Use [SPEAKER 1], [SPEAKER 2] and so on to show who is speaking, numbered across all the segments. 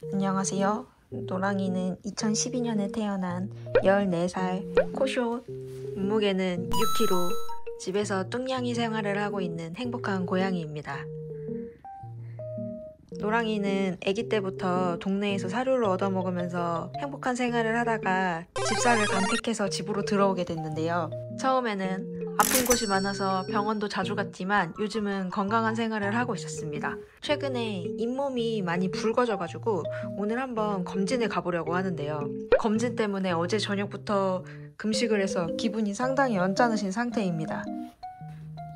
[SPEAKER 1] 안녕하세요. 노랑이는 2012년에 태어난 14살 코쇼, 몸무게는 6kg, 집에서 뚱냥이 생활을 하고 있는 행복한 고양이입니다. 노랑이는 아기 때부터 동네에서 사료를 얻어먹으면서 행복한 생활을 하다가 집사를 간택해서 집으로 들어오게 됐는데요. 처음에는 아픈 곳이 많아서 병원도 자주 갔지만 요즘은 건강한 생활을 하고 있었습니다. 최근에 잇몸이 많이 붉어져가지고 오늘 한번 검진을 가보려고 하는데요. 검진 때문에 어제 저녁부터 금식을 해서 기분이 상당히 언짢으신 상태입니다.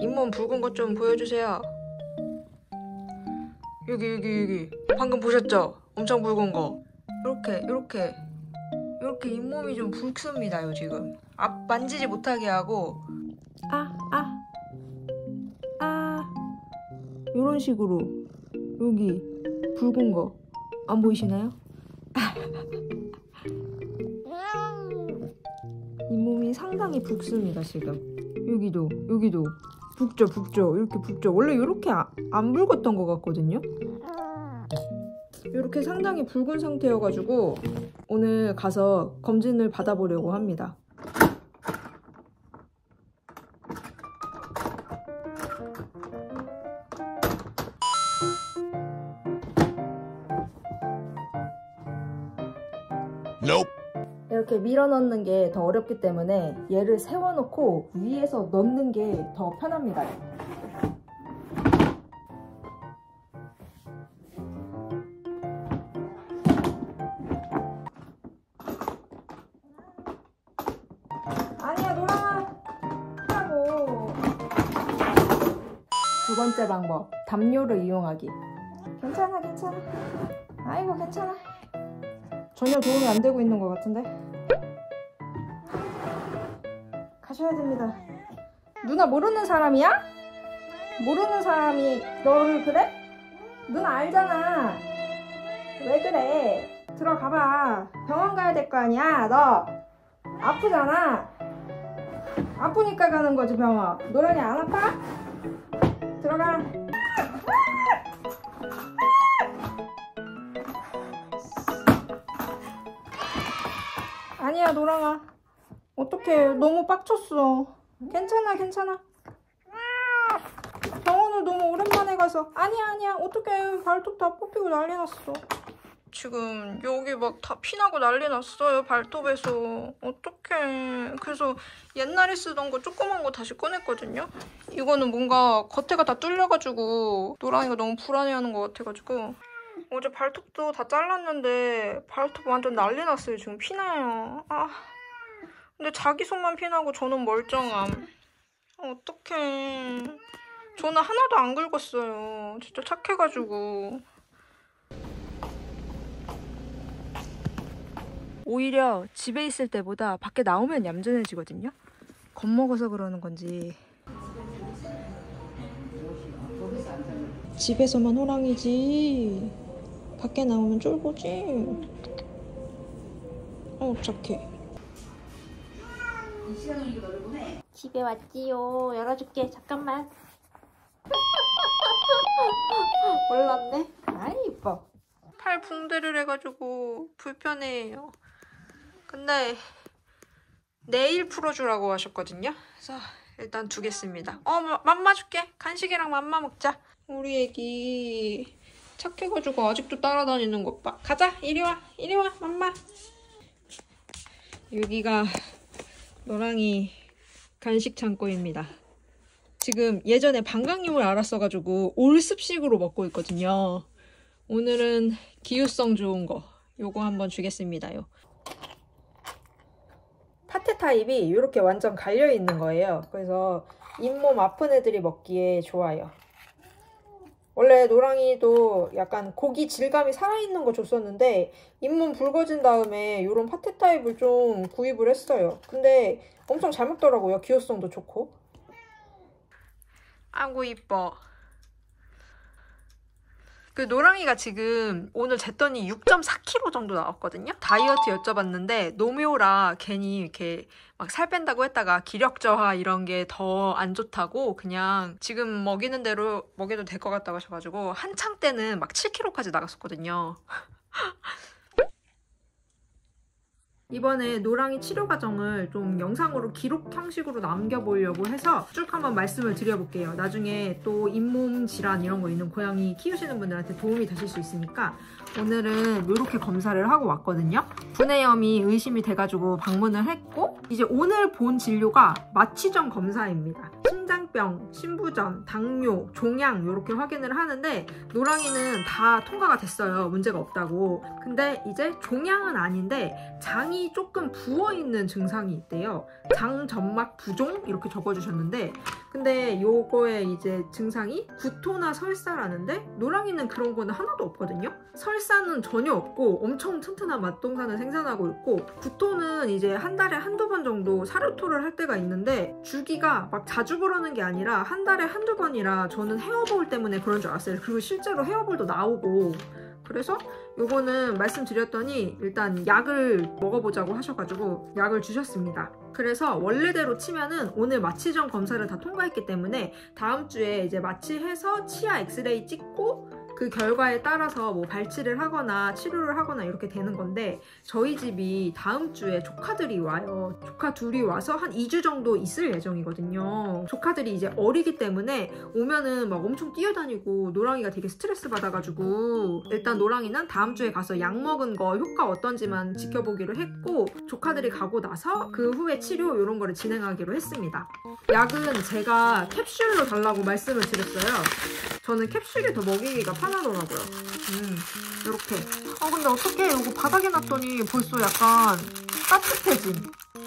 [SPEAKER 1] 잇몸 붉은 것 좀 보여주세요. 여기 방금 보셨죠? 엄청 붉은 거. 이렇게 잇몸이 좀 붉습니다요 지금. 만지지 못하게 하고 이런 식으로 여기 붉은 거 안 보이시나요? 잇몸이 상당히 붉습니다 지금. 여기도 붉죠. 이렇게 붉죠. 원래 이렇게 안 붉었던 것 같거든요. 이렇게 상당히 붉은 상태여가지고 오늘 가서 검진을 받아보려고 합니다.
[SPEAKER 2] Nope.
[SPEAKER 1] 이렇게 밀어 넣는 게 더 어렵기 때문에 얘를 세워놓고 위에서 넣는 게 더 편합니다. 아니야, 노랑아. 하고. 두 번째 방법, 담요를 이용하기. 괜찮아. 아이고, 괜찮아. 전혀 도움이 안 되고 있는 것 같은데? 가셔야 됩니다. 누나 모르는 사람이야? 모르는 사람이 너를 그래? 누나 알잖아. 왜 그래? 들어가봐. 병원 가야 될 거 아니야? 너 아프잖아. 아프니까 가는 거지 병원. 노랑이 안 아파? 들어가. 아니야 노랑아. 어떡해, 너무 빡쳤어. 괜찮아. 병원을 너무 오랜만에 가서. 아니야 어떡해, 발톱 다 뽑히고 난리 났어. 지금 여기 막 다 피나고 난리 났어요, 발톱에서. 어떡해. 그래서 옛날에 쓰던 거 조그만 거 다시 꺼냈거든요. 이거는 뭔가 겉에가 다 뚫려가지고 노랑이가 너무 불안해하는 것 같아가지고 어제 발톱도 다 잘랐는데 발톱 완전 난리 났어요. 지금 피나요. 근데 자기 손만 피나고 저는 멀쩡함. 어떡해. 저는 하나도 안 긁었어요. 진짜 착해가지고. 오히려 집에 있을 때보다 밖에 나오면 얌전해지거든요. 겁먹어서 그러는 건지. 집에서만 호랑이지 밖에 나오면 쫄보지. 착해.
[SPEAKER 3] 집에 왔지요. 열어줄게. 잠깐만. 몰랐네. 아이 이뻐.
[SPEAKER 1] 팔 붕대를 해가지고 불편해요. 근데 내일 풀어주라고 하셨거든요. 그래서 일단 두겠습니다. 맘마 줄게. 간식이랑 맘마 먹자. 우리 애기 착해가지고 아직도 따라다니는 것 봐. 가자. 이리 와 맘마. 여기가 노랑이 간식 창고입니다. 지금 예전에 방광염을 앓았어가지고 올습식으로 먹고 있거든요. 오늘은 기후성 좋은 거 요거 한번 주겠습니다요. 파테 타입이 이렇게 완전 갈려있는 거예요. 그래서 잇몸 아픈 애들이 먹기에 좋아요. 원래 노랑이도 약간 고기 질감이 살아있는 거 줬었는데 잇몸 붉어진 다음에 이런 파테 타입을 좀 구입을 했어요. 근데 엄청 잘 먹더라고요. 기호성도 좋고. 아이고 이뻐. 그 노랑이가 지금 오늘 쟀더니 6.4kg 정도 나왔거든요. 다이어트 여쭤봤는데 노묘라 괜히 이렇게 막 살 뺀다고 했다가 기력 저하 이런 게 더 안 좋다고 그냥 지금 먹이는 대로 먹여도 될 것 같다고 하셔가지고 한창 때는 막 7kg까지 나갔었거든요. 이번에 노랑이 치료 과정을 좀 영상으로 기록 형식으로 남겨보려고 해서 쭉 한번 말씀을 드려볼게요. 나중에 또 잇몸 질환 이런 거 있는 고양이 키우시는 분들한테 도움이 되실 수 있으니까 오늘은 이렇게 검사를 하고 왔거든요. 분해염이 의심이 돼가지고 방문을 했고 이제 오늘 본 진료가 마취전 검사입니다. 심장병, 신부전, 당뇨, 종양 이렇게 확인을 하는데 노랑이는 다 통과가 됐어요. 문제가 없다고. 근데 이제 종양은 아닌데 장이 조금 부어있는 증상이 있대요. 장점막 부종 이렇게 적어주셨는데 근데 요거의 이제 증상이 구토나 설사라는데 노랑이는 그런 거는 하나도 없거든요. 설사는 전혀 없고 엄청 튼튼한 맛동산을 생산하고 있고 구토는 이제 한 달에 한두 번 정도 사료토를 할 때가 있는데 주기가 막 자주 그러는 게 아니라 한 달에 한두 번이라 저는 헤어볼 때문에 그런 줄 알았어요. 그리고 실제로 헤어볼도 나오고 그래서 요거는 말씀드렸더니 일단 약을 먹어보자고 하셔가지고 약을 주셨습니다. 그래서 원래대로 치면은 오늘 마취전 검사를 다 통과했기 때문에 다음 주에 이제 마취해서 치아 엑스레이 찍고 그 결과에 따라서 뭐 발치를 하거나 치료를 하거나 이렇게 되는 건데 저희 집이 다음 주에 조카들이 와요. 조카 둘이 와서 한 2주 정도 있을 예정이거든요. 조카들이 이제 어리기 때문에 오면은 막 엄청 뛰어다니고 노랑이가 되게 스트레스 받아가지고 일단 노랑이는 다음 주에 가서 약 먹은 거 효과 어떤지만 지켜보기로 했고 조카들이 가고 나서 그 후에 치료 이런 거를 진행하기로 했습니다. 약은 제가 캡슐로 달라고 말씀을 드렸어요. 저는 캡슐이 더 먹이기가 편하더라고요. 이렇게. 근데 어떡해. 이거 바닥에 놨더니 벌써 약간 따뜻해짐.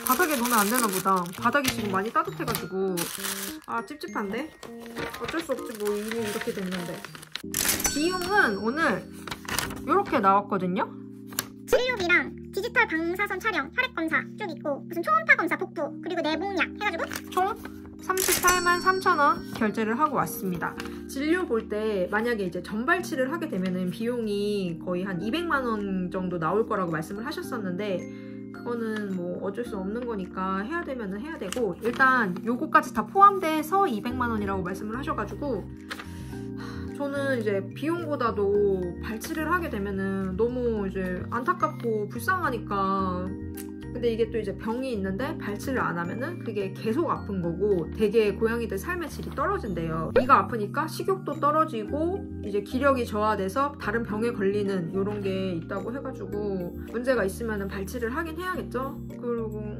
[SPEAKER 1] 바닥에 놓으면 안 되나 보다. 바닥이 지금 많이 따뜻해가지고. 아, 찝찝한데? 어쩔 수 없지. 뭐 이미 이렇게 됐는데. 비용은 오늘 이렇게 나왔거든요.
[SPEAKER 2] 치료비랑 디지털 방사선 촬영, 혈액검사 쭉 있고 무슨 초음파 검사 복부 그리고 내복약 해가지고
[SPEAKER 1] 총 38만 3,000원 결제를 하고 왔습니다. 진료 볼 때 만약에 이제 전발치를 하게 되면은 비용이 거의 한 200만 원 정도 나올 거라고 말씀을 하셨었는데 그거는 뭐 어쩔 수 없는 거니까 해야 되면은 해야 되고 일단 요거까지 다 포함돼서 200만 원이라고 말씀을 하셔가지고 저는 이제 비용보다도 발치를 하게 되면은 너무 이제 안타깝고 불쌍하니까 근데 이게 또 이제 병이 있는데 발치를 안 하면은 그게 계속 아픈 거고 되게 고양이들 삶의 질이 떨어진대요. 이가 아프니까 식욕도 떨어지고 이제 기력이 저하돼서 다른 병에 걸리는 이런 게 있다고 해가지고 문제가 있으면은 발치를 하긴 해야겠죠. 그리고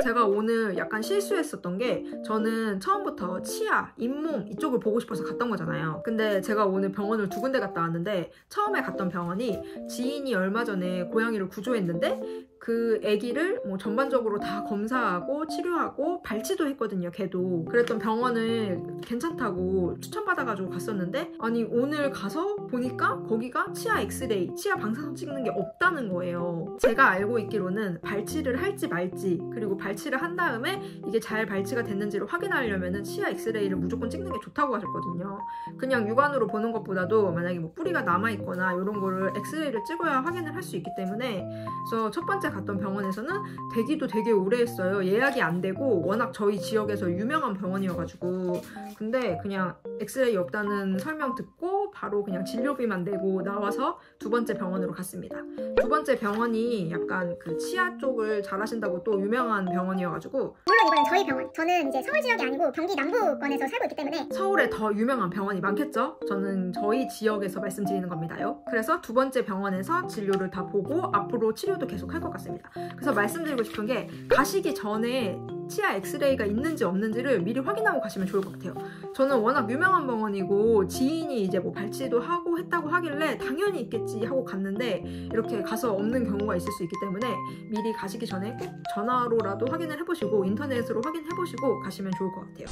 [SPEAKER 1] 제가 오늘 약간 실수했었던 게 저는 처음부터 치아, 잇몸 이쪽을 보고 싶어서 갔던 거잖아요. 근데 제가 오늘 병원을 2군데 갔다 왔는데 처음에 갔던 병원이 지인이 얼마 전에 고양이를 구조했는데 그 아기를 뭐 전반적으로 다 검사하고 치료하고 발치도 했거든요. 걔도. 그랬던 병원을 괜찮다고 추천받아가지고 갔었는데 아니 오늘 가서 보니까 거기가 치아 엑스레이, 치아 방사선 찍는 게 없다는 거예요. 제가 알고 있기로는 발치를 할지 말지 그리고 발치를 한 다음에 이게 잘 발치가 됐는지를 확인하려면 치아 엑스레이를 무조건 찍는 게 좋다고 하셨거든요. 그냥 육안으로 보는 것보다도 만약에 뭐 뿌리가 남아있거나 이런 거를 엑스레이를 찍어야 확인을 할 수 있기 때문에 그래서 첫 번째 갔던 병원에서는 대기도 되게 오래 했어요. 예약이 안 되고 워낙 저희 지역에서 유명한 병원이어가지고 근데 그냥 엑스레이 없다는 설명 듣고 바로 그냥 진료비만 내고 나와서 2번째 병원으로 갔습니다. 2번째 병원이 약간 그 치아 쪽을 잘하신다고 또 유명한 병원이어가지고
[SPEAKER 2] 물론 이거는 저희 병원 저는 이제 서울 지역이 아니고 경기 남부권에서 살고 있기 때문에
[SPEAKER 1] 서울에 더 유명한 병원이 많겠죠? 저는 저희 지역에서 말씀드리는 겁니다요. 그래서 2번째 병원에서 진료를 다 보고 앞으로 치료도 계속 할 것 같습니다. 그래서 말씀드리고 싶은 게 가시기 전에 치아 엑스레이가 있는지 없는지를 미리 확인하고 가시면 좋을 것 같아요. 저는 워낙 유명한 병원이고 지인이 이제 뭐 발치도 하고 했다고 하길래 당연히 있겠지 하고 갔는데 이렇게 가서 없는 경우가 있을 수 있기 때문에 미리 가시기 전에 꼭 전화로라도 확인을 해보시고 인터넷으로 확인해보시고 가시면 좋을 것 같아요.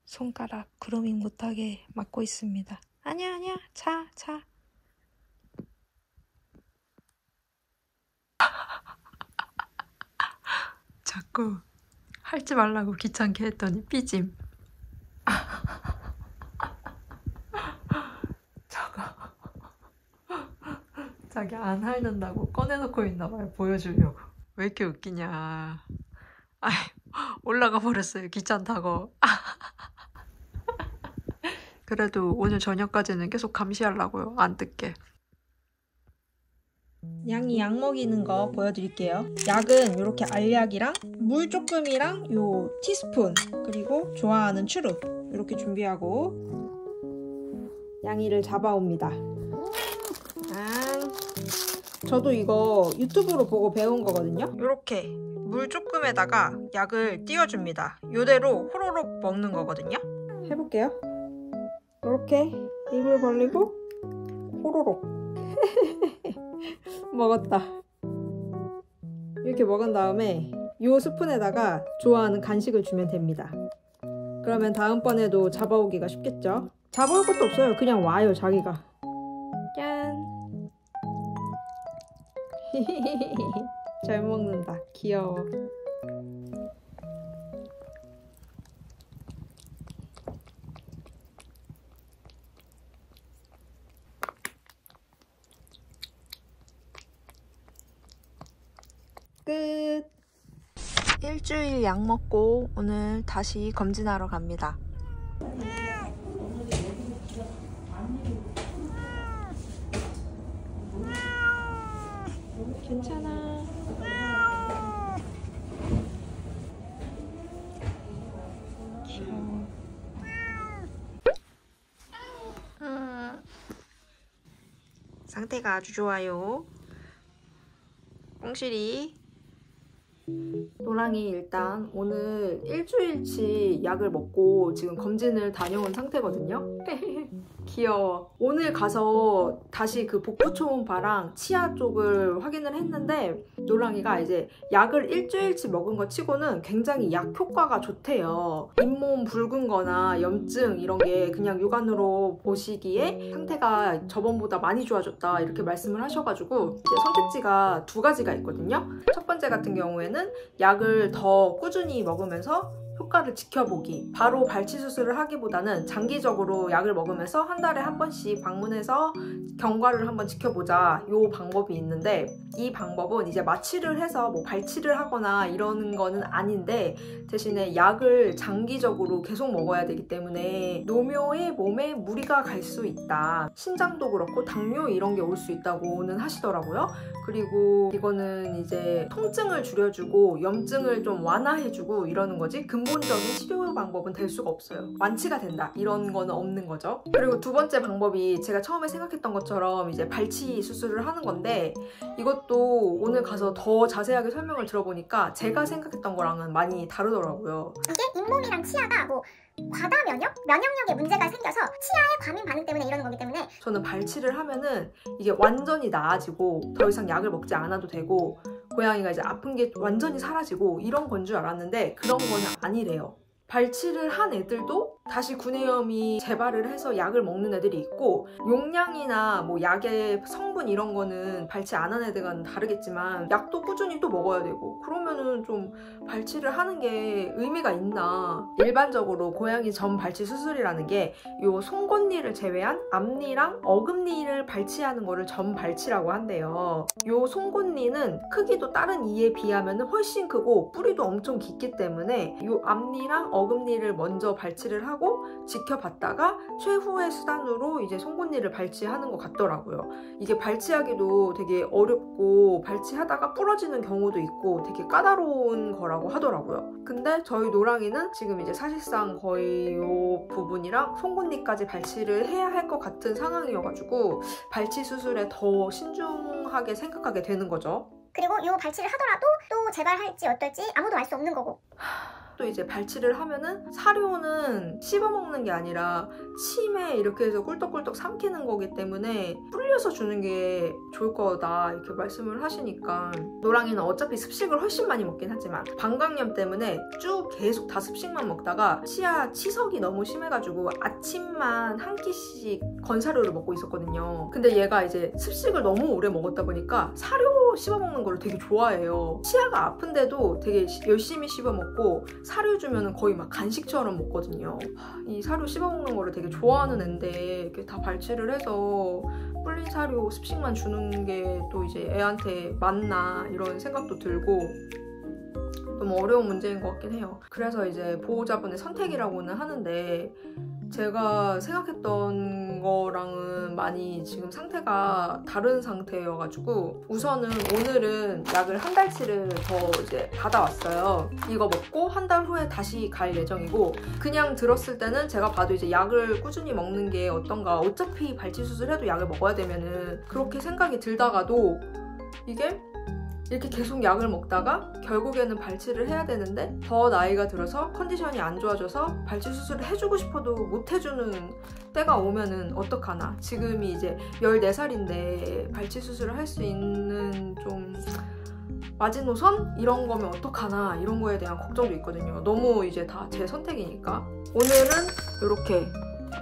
[SPEAKER 4] 손가락 그루밍 못하게 막고 있습니다. 아니야 차 자꾸 할지 말라고 귀찮게 했더니 삐짐. 저거 자기 안 핥는다고 꺼내놓고 있나봐요. 보여주려고. 왜 이렇게 웃기냐. 아이 올라가 버렸어요. 귀찮다고.
[SPEAKER 1] 그래도 오늘 저녁까지는 계속 감시하려고요. 안 뜯게.
[SPEAKER 4] 양이 약 먹이는 거 보여드릴게요. 약은 이렇게 알약이랑 물 조금이랑 요 티스푼 그리고 좋아하는 추루 이렇게 준비하고 양이를 잡아옵니다. 저도 이거 유튜브로 보고 배운 거거든요. 이렇게 물 조금에다가 약을 띄워줍니다. 이대로 호로록 먹는 거거든요. 해볼게요. 이렇게 입을 벌리고 호로록 먹었다. 이렇게 먹은 다음에 이 스푼에다가 좋아하는 간식을 주면 됩니다. 그러면 다음번에도 잡아오기가 쉽겠죠? 잡아올 것도 없어요. 그냥 와요, 자기가. 짠. 잘 먹는다. 귀여워. 끝. 일주일 약 먹고 오늘 다시 검진하러 갑니다. 괜찮아. 귀여워. 상태가 아주 좋아요. 꽁실이. 노랑이 일단 오늘 일주일치 약을 먹고 지금 검진을 다녀온 상태거든요. 귀여워. 오늘 가서 다시 그 복부 초음파랑 치아 쪽을 확인을 했는데 노랑이가 이제 약을 일주일치 먹은 거 치고는 굉장히 약 효과가 좋대요. 잇몸 붉은 거나 염증 이런 게 그냥 육안으로 보시기에 상태가 저번보다 많이 좋아졌다 이렇게 말씀을 하셔가지고 이제 선택지가 두 가지가 있거든요. 첫 번째 같은 경우에는 약을 더 꾸준히 먹으면서 효과를 지켜보기. 바로 발치 수술을 하기보다는 장기적으로 약을 먹으면서 한 달에 한 번씩 방문해서 경과를 한번 지켜보자. 요 방법이 있는데 이 방법은 이제 마취를 해서 뭐 발치를 하거나 이러는 거는 아닌데 대신에 약을 장기적으로 계속 먹어야 되기 때문에 노묘의 몸에 무리가 갈 수 있다. 신장도 그렇고 당뇨 이런 게 올 수 있다고는 하시더라고요. 그리고 이거는 이제 통증을 줄여주고 염증을 좀 완화해주고 이러는 거지 근본적인 치료 방법은 될 수가 없어요. 완치가 된다 이런 거는 없는 거죠. 그리고 두 번째 방법이 제가 처음에 생각했던 것처럼 이제 발치 수술을 하는 건데 이것도 오늘 가서 더 자세하게 설명을 들어보니까 제가 생각했던 거랑은 많이 다르더라고요.
[SPEAKER 2] 이게 잇몸이랑 치아가 뭐 과다 면역력에 문제가 생겨서 치아의 과민 반응 때문에 이러는 거기 때문에
[SPEAKER 1] 저는 발치를 하면은 이게 완전히 나아지고 더 이상 약을 먹지 않아도 되고 고양이가 이제 아픈 게 완전히 사라지고 이런 건 줄 알았는데 그런 거는 아니래요. 발치를 한 애들도 다시 구내염이 재발을 해서 약을 먹는 애들이 있고 용량이나 뭐 약의 성분 이런 거는 발치 안 한 애들과는 다르겠지만 약도 꾸준히 또 먹어야 되고 그러면은 좀 발치를 하는 게 의미가 있나. 일반적으로 고양이 전 발치 수술이라는 게 요 송곳니를 제외한 앞니랑 어금니를 발치하는 거를 전 발치라고 한대요. 요 송곳니는 크기도 다른 이에 비하면 훨씬 크고 뿌리도 엄청 깊기 때문에 요 앞니랑 어금니를 먼저 발치를 하고 지켜봤다가 최후의 수단으로 이제 송곳니를 발치하는 것 같더라고요. 이게 발치하기도 되게 어렵고 발치하다가 부러지는 경우도 있고 되게 까다로운 거라고 하더라고요. 근데 저희 노랑이는 지금 이제 사실상 거의 이 부분이랑 송곳니까지 발치를 해야 할 것 같은 상황이어가지고 발치 수술에 더 신중하게 생각하게 되는 거죠.
[SPEAKER 2] 그리고 이 발치를 하더라도 또 재발할지 어떨지 아무도 알 수 없는 거고
[SPEAKER 1] 또 이제 발치를 하면은 사료는 씹어먹는 게 아니라 침에 이렇게 해서 꿀떡꿀떡 삼키는 거기 때문에 불려서 주는 게 좋을 거다 이렇게 말씀을 하시니까 노랑이는 어차피 습식을 훨씬 많이 먹긴 하지만 방광염 때문에 쭉 계속 다 습식만 먹다가 치아 치석이 너무 심해가지고 아침만 한 끼씩 건사료를 먹고 있었거든요. 근데 얘가 이제 습식을 너무 오래 먹었다 보니까 사료 씹어먹는 거를 되게 좋아해요. 치아가 아픈데도 되게 열심히 씹어먹고 사료 주면 거의 막 간식처럼 먹거든요. 이 사료 씹어먹는 거를 되게 좋아하는 애인데 이렇게 다 발치를 해서 불린 사료 습식만 주는 게 또 이제 애한테 맞나 이런 생각도 들고 너무 어려운 문제인 것 같긴 해요. 그래서 이제 보호자분의 선택이라고는 하는데
[SPEAKER 4] 제가 생각했던 거랑은 많이 지금 상태가 다른 상태여가지고 우선은 오늘은 약을 한 달치를 더 이제 받아왔어요. 이거 먹고 한 달 후에 다시 갈 예정이고 그냥 들었을 때는 제가 봐도 이제 약을 꾸준히 먹는 게 어떤가 어차피 발치 수술해도 약을 먹어야 되면은 그렇게 생각이 들다가도 이게 이렇게 계속 약을 먹다가 결국에는 발치를 해야 되는데 더 나이가 들어서 컨디션이 안 좋아져서 발치 수술을 해주고 싶어도 못 해주는 때가 오면은 어떡하나. 지금이 이제 14살인데 발치 수술을 할 수 있는 좀 마지노선? 이런 거면 어떡하나 이런 거에 대한 걱정도 있거든요. 너무 이제 다 제 선택이니까. 오늘은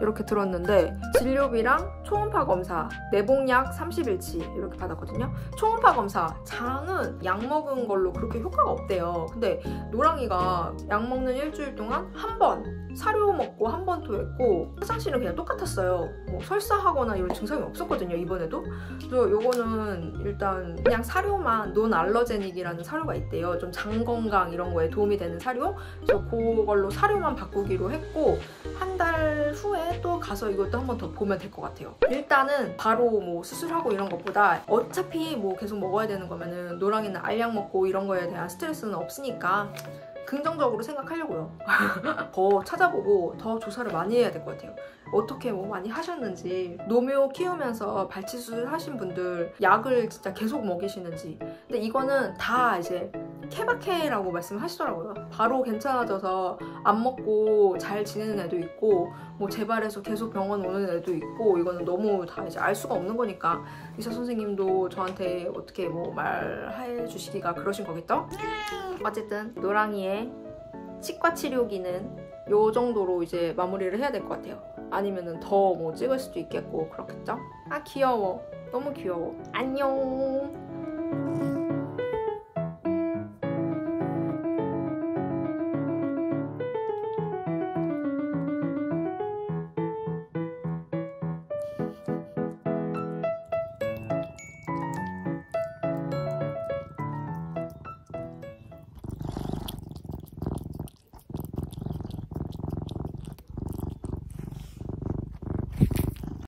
[SPEAKER 4] 이렇게 들었는데 진료비랑 초음파 검사, 내복약 30일치 이렇게 받았거든요. 초음파 검사, 장은 약 먹은 걸로 그렇게 효과가 없대요. 근데 노랑이가 약 먹는 일주일 동안 한 번 사료 먹고 한 번 토했고 화장실은 그냥 똑같았어요. 뭐 설사하거나 이런 증상이 없었거든요, 이번에도. 그래서 요거는 일단 그냥 사료만 논알러제닉이라는 사료가 있대요. 좀 장 건강 이런 거에 도움이 되는 사료. 그래서 그걸로 사료만 바꾸기로 했고 한 달 후에 또 가서 이것도 한 번 더 보면 될 것 같아요. 일단은 바로 뭐 수술하고 이런 것보다 어차피 뭐 계속 먹어야 되는 거면은 노랑이는 알약 먹고 이런 거에 대한 스트레스는 없으니까 긍정적으로 생각하려고요. 더 찾아보고 더 조사를 많이 해야 될 것 같아요. 어떻게 뭐 많이 하셨는지, 노묘 키우면서 발치 수술 하신 분들 약을 진짜 계속 먹이시는지. 근데 이거는 다 이제 케바케라고 말씀하시더라고요. 바로 괜찮아져서 안 먹고 잘 지내는 애도 있고 뭐 재발해서 계속 병원 오는 애도 있고 이거는 너무 다 이제 알 수가 없는 거니까 의사 선생님도 저한테 어떻게 뭐 말해 주시기가 그러신 거겠죠? 어쨌든 노랑이의 치과 치료기는 요 정도로 이제 마무리를 해야 될 것 같아요. 아니면은 더 뭐 찍을 수도 있겠고 그렇겠죠? 아 귀여워. 너무 귀여워. 안녕.